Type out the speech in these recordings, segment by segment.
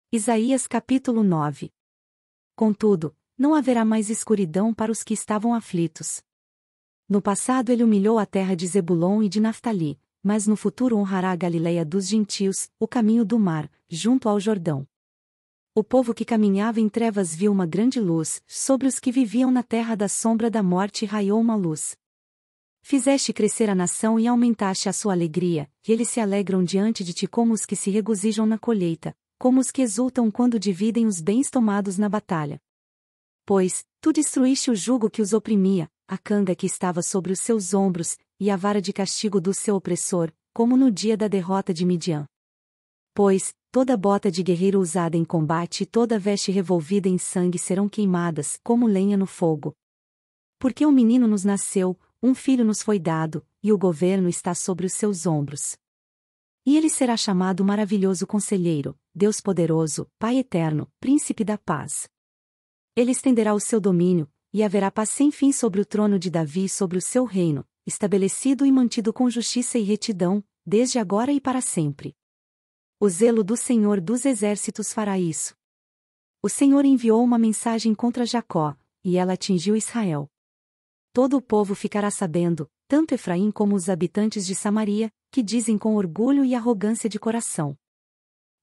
Isaías capítulo 9. Contudo, não haverá mais escuridão para os que estavam aflitos. No passado ele humilhou a terra de Zebulon e de Naftali, mas no futuro honrará a Galileia dos gentios, o caminho do mar, junto ao Jordão. O povo que caminhava em trevas viu uma grande luz, sobre os que viviam na terra da sombra da morte raiou uma luz. Fizeste crescer a nação e aumentaste a sua alegria, e eles se alegram diante de ti como os que se regozijam na colheita, como os que exultam quando dividem os bens tomados na batalha. Pois, tu destruíste o jugo que os oprimia, a canga que estava sobre os seus ombros, e a vara de castigo do seu opressor, como no dia da derrota de Midian. Pois, toda bota de guerreiro usada em combate e toda veste revolvida em sangue serão queimadas, como lenha no fogo. Porque um menino nos nasceu, um filho nos foi dado, e o governo está sobre os seus ombros. E ele será chamado Maravilhoso Conselheiro, Deus Poderoso, Pai Eterno, Príncipe da Paz. Ele estenderá o seu domínio, e haverá paz sem fim sobre o trono de Davi e sobre o seu reino, estabelecido e mantido com justiça e retidão, desde agora e para sempre. O zelo do Senhor dos Exércitos fará isso. O Senhor enviou uma mensagem contra Jacó, e ela atingiu Israel. Todo o povo ficará sabendo, tanto Efraim como os habitantes de Samaria, que dizem com orgulho e arrogância de coração: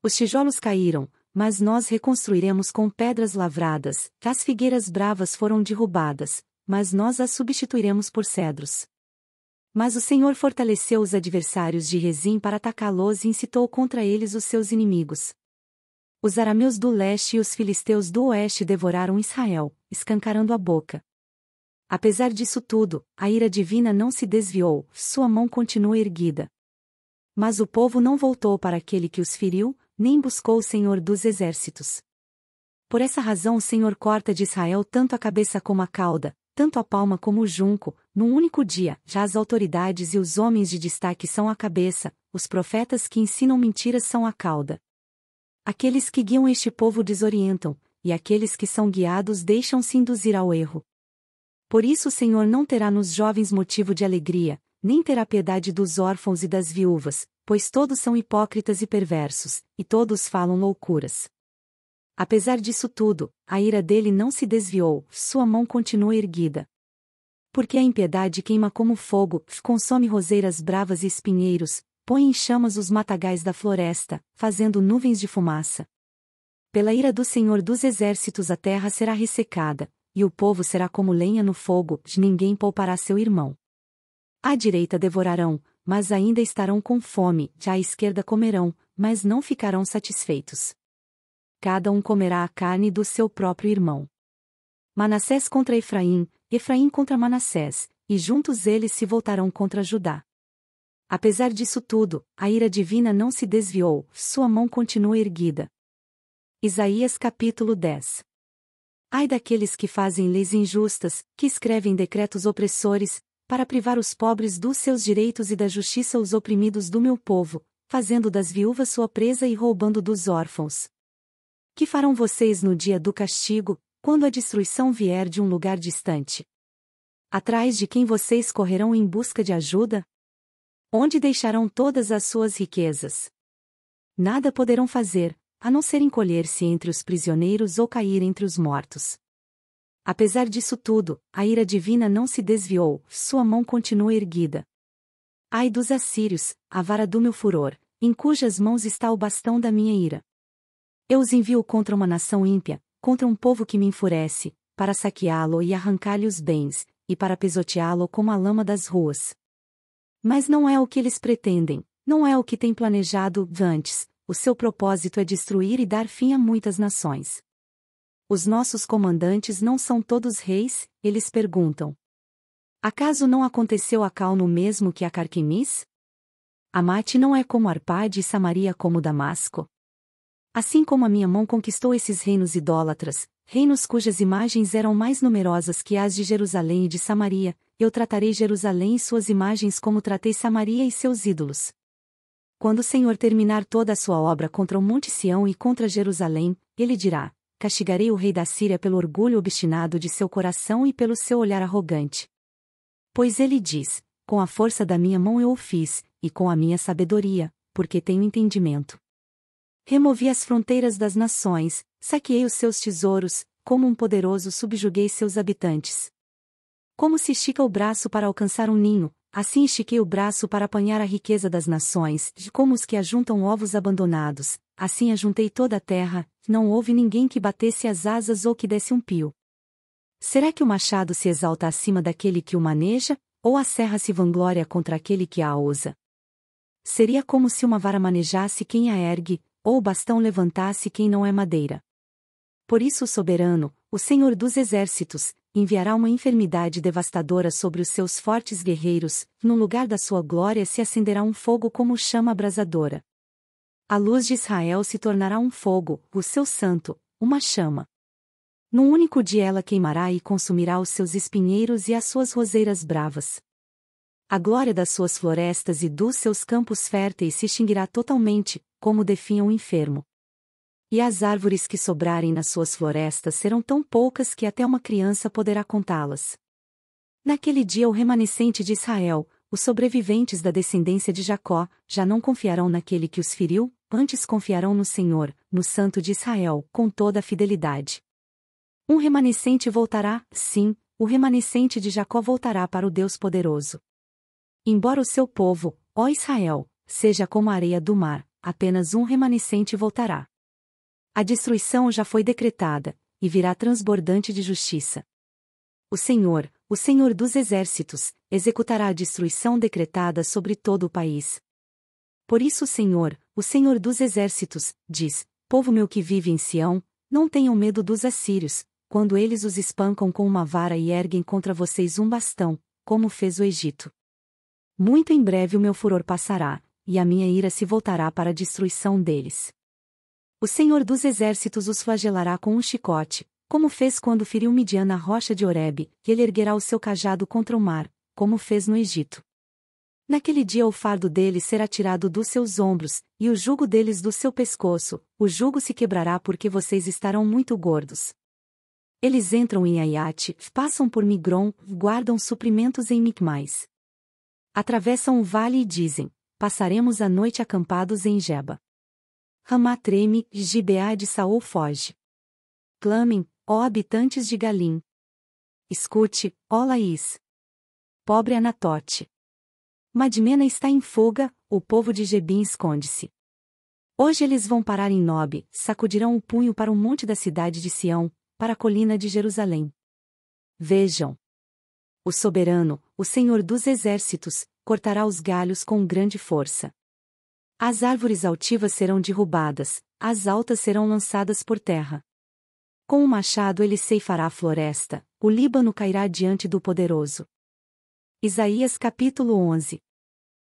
os tijolos caíram, mas nós reconstruiremos com pedras lavradas, as figueiras bravas foram derrubadas, mas nós as substituiremos por cedros. Mas o Senhor fortaleceu os adversários de Rezim para atacá-los e incitou contra eles os seus inimigos. Os arameus do leste e os filisteus do oeste devoraram Israel, escancarando a boca. Apesar disso tudo, a ira divina não se desviou, sua mão continua erguida. Mas o povo não voltou para aquele que os feriu, nem buscou o Senhor dos Exércitos. Por essa razão o Senhor corta de Israel tanto a cabeça como a cauda, tanto a palma como o junco, num único dia. Já as autoridades e os homens de destaque são a cabeça, os profetas que ensinam mentiras são a cauda. Aqueles que guiam este povo desorientam, e aqueles que são guiados deixam-se induzir ao erro. Por isso o Senhor não terá nos jovens motivo de alegria, nem terá piedade dos órfãos e das viúvas, pois todos são hipócritas e perversos, e todos falam loucuras. Apesar disso tudo, a ira dele não se desviou, sua mão continua erguida. Porque a impiedade queima como fogo, consome roseiras bravas e espinheiros, põe em chamas os matagais da floresta, fazendo nuvens de fumaça. Pela ira do Senhor dos Exércitos a terra será ressecada, e o povo será como lenha no fogo, de ninguém poupará seu irmão. À direita devorarão, mas ainda estarão com fome, já à esquerda comerão, mas não ficarão satisfeitos. Cada um comerá a carne do seu próprio irmão. Manassés contra Efraim, Efraim contra Manassés, e juntos eles se voltarão contra Judá. Apesar disso tudo, a ira divina não se desviou, sua mão continua erguida. Isaías capítulo 10. Ai daqueles que fazem leis injustas, que escrevem decretos opressores, para privar os pobres dos seus direitos e da justiça os oprimidos do meu povo, fazendo das viúvas sua presa e roubando dos órfãos. Que farão vocês no dia do castigo, quando a destruição vier de um lugar distante? Atrás de quem vocês correrão em busca de ajuda? Onde deixarão todas as suas riquezas? Nada poderão fazer, a não ser encolher-se entre os prisioneiros ou cair entre os mortos. Apesar disso tudo, a ira divina não se desviou, sua mão continua erguida. Ai dos assírios, a vara do meu furor, em cujas mãos está o bastão da minha ira. Eu os envio contra uma nação ímpia, contra um povo que me enfurece, para saqueá-lo e arrancar-lhe os bens, e para pisoteá-lo como a lama das ruas. Mas não é o que eles pretendem, não é o que têm planejado antes, o seu propósito é destruir e dar fim a muitas nações. Os nossos comandantes não são todos reis? Eles perguntam. Acaso não aconteceu a Cal no mesmo que a Carquemis? Amate não é como Arpade e Samaria como Damasco? Assim como a minha mão conquistou esses reinos idólatras, reinos cujas imagens eram mais numerosas que as de Jerusalém e de Samaria, eu tratarei Jerusalém e suas imagens como tratei Samaria e seus ídolos. Quando o Senhor terminar toda a sua obra contra o Monte Sião e contra Jerusalém, ele dirá: castigarei o rei da Síria pelo orgulho obstinado de seu coração e pelo seu olhar arrogante. Pois ele diz: com a força da minha mão eu o fiz, e com a minha sabedoria, porque tenho entendimento. Removi as fronteiras das nações, saqueei os seus tesouros, como um poderoso subjuguei seus habitantes. Como se estica o braço para alcançar um ninho, assim estiquei o braço para apanhar a riqueza das nações, como os que ajuntam ovos abandonados, assim ajuntei toda a terra, não houve ninguém que batesse as asas ou que desse um pio. Será que o machado se exalta acima daquele que o maneja, ou a serra se vangloria contra aquele que a usa? Seria como se uma vara manejasse quem a ergue, ou o bastão levantasse quem não é madeira. Por isso o soberano, o Senhor dos exércitos, enviará uma enfermidade devastadora sobre os seus fortes guerreiros, no lugar da sua glória se acenderá um fogo como chama abrasadora. A luz de Israel se tornará um fogo, o seu santo, uma chama. Num único dia ela queimará e consumirá os seus espinheiros e as suas roseiras bravas. A glória das suas florestas e dos seus campos férteis se extinguirá totalmente, como definha um enfermo. E as árvores que sobrarem nas suas florestas serão tão poucas que até uma criança poderá contá-las. Naquele dia o remanescente de Israel, os sobreviventes da descendência de Jacó, já não confiarão naquele que os feriu, antes confiarão no Senhor, no Santo de Israel, com toda a fidelidade. Um remanescente voltará, sim, o remanescente de Jacó voltará para o Deus poderoso. Embora o seu povo, ó Israel, seja como a areia do mar, apenas um remanescente voltará. A destruição já foi decretada, e virá transbordante de justiça. O Senhor dos exércitos, executará a destruição decretada sobre todo o país. Por isso o Senhor dos exércitos, diz: povo meu que vive em Sião, não tenham medo dos assírios, quando eles os espancam com uma vara e erguem contra vocês um bastão, como fez o Egito. Muito em breve o meu furor passará, e a minha ira se voltará para a destruição deles. O Senhor dos exércitos os flagelará com um chicote, como fez quando feriu Midian na rocha de Horebe, e ele erguerá o seu cajado contra o mar, como fez no Egito. Naquele dia o fardo deles será tirado dos seus ombros, e o jugo deles do seu pescoço, o jugo se quebrará porque vocês estarão muito gordos. Eles entram em Aiate, passam por Migron, guardam suprimentos em Micmais. Atravessam o vale e dizem: passaremos a noite acampados em Geba. Ramá treme, Gibeá de Saul foge. Clamem, ó habitantes de Galim. Escute, ó Laís. Pobre Anatote. Madmena está em fuga, o povo de Gebim esconde-se. Hoje eles vão parar em Nob, sacudirão o punho para o monte da cidade de Sião, para a colina de Jerusalém. Vejam. O soberano, o Senhor dos exércitos, cortará os galhos com grande força. As árvores altivas serão derrubadas, as altas serão lançadas por terra. Com o machado ele ceifará a floresta, o Líbano cairá diante do poderoso. Isaías capítulo 11.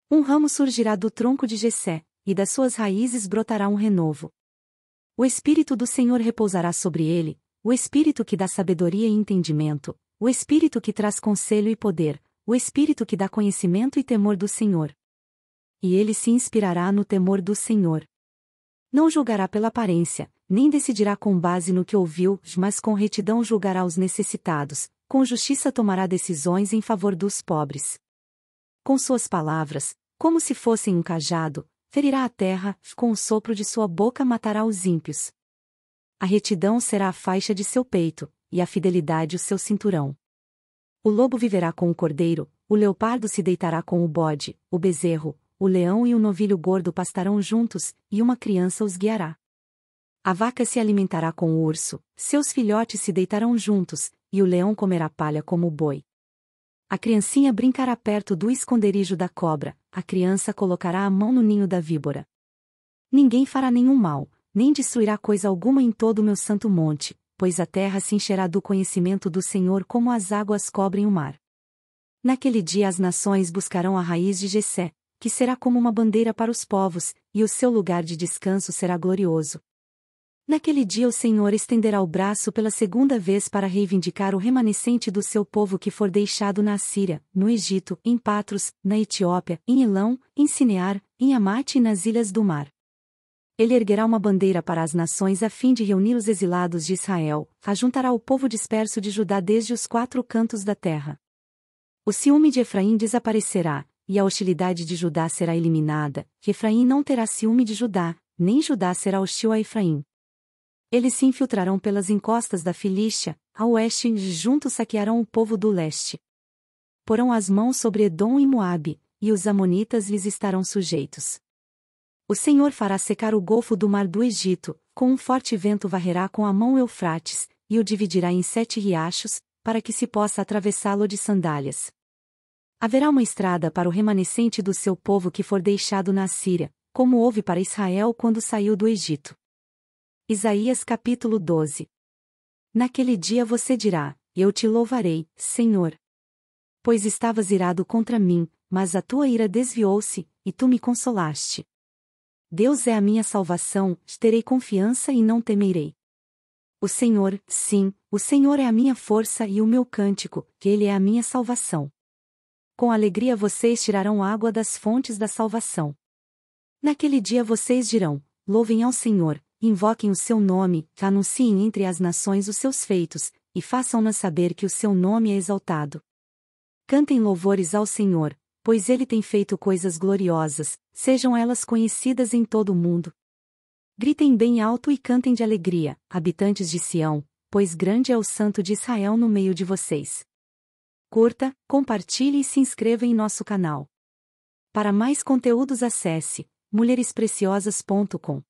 Um ramo surgirá do tronco de Jessé, e das suas raízes brotará um renovo. O Espírito do Senhor repousará sobre ele, o Espírito que dá sabedoria e entendimento, o Espírito que traz conselho e poder, o Espírito que dá conhecimento e temor do Senhor. E ele se inspirará no temor do Senhor. Não julgará pela aparência, nem decidirá com base no que ouviu, mas com retidão julgará os necessitados, com justiça tomará decisões em favor dos pobres. Com suas palavras, como se fossem um cajado, ferirá a terra, com o sopro de sua boca matará os ímpios. A retidão será a faixa de seu peito, e a fidelidade o seu cinturão. O lobo viverá com o cordeiro, o leopardo se deitará com o bode, o bezerro, o leão e o novilho gordo pastarão juntos, e uma criança os guiará. A vaca se alimentará com o urso, seus filhotes se deitarão juntos, e o leão comerá palha como o boi. A criancinha brincará perto do esconderijo da cobra, a criança colocará a mão no ninho da víbora. Ninguém fará nenhum mal, nem destruirá coisa alguma em todo o meu santo monte, pois a terra se encherá do conhecimento do Senhor como as águas cobrem o mar. Naquele dia as nações buscarão a raiz de Jessé, que será como uma bandeira para os povos, e o seu lugar de descanso será glorioso. Naquele dia o Senhor estenderá o braço pela segunda vez para reivindicar o remanescente do seu povo que for deixado na Assíria, no Egito, em Patros, na Etiópia, em Elão, em Sinear, em Amate e nas ilhas do mar. Ele erguerá uma bandeira para as nações a fim de reunir os exilados de Israel, ajuntará o povo disperso de Judá desde os 4 cantos da terra. O ciúme de Efraim desaparecerá, e a hostilidade de Judá será eliminada, que Efraim não terá ciúme de Judá, nem Judá será hostil a Efraim. Eles se infiltrarão pelas encostas da Filístia, a oeste e juntos saquearão o povo do leste. Porão as mãos sobre Edom e Moabe, e os amonitas lhes estarão sujeitos. O Senhor fará secar o golfo do mar do Egito, com um forte vento varrerá com a mão o Eufrates, e o dividirá em 7 riachos, para que se possa atravessá-lo de sandálias. Haverá uma estrada para o remanescente do seu povo que for deixado na Assíria, como houve para Israel quando saiu do Egito. Isaías capítulo 12. Naquele dia você dirá: Eu te louvarei, Senhor. Pois estavas irado contra mim, mas a tua ira desviou-se, e tu me consolaste. Deus é a minha salvação, terei confiança e não temerei. O Senhor, sim, o Senhor é a minha força e o meu cântico, que Ele é a minha salvação. Com alegria vocês tirarão água das fontes da salvação. Naquele dia vocês dirão: Louvem ao Senhor, invoquem o seu nome, anunciem entre as nações os seus feitos, e façam-nas saber que o seu nome é exaltado. Cantem louvores ao Senhor, pois Ele tem feito coisas gloriosas, sejam elas conhecidas em todo o mundo. Gritem bem alto e cantem de alegria, habitantes de Sião, pois grande é o Santo de Israel no meio de vocês. Curta, compartilhe e se inscreva em nosso canal. Para mais conteúdos acesse mulherespreciosas.com.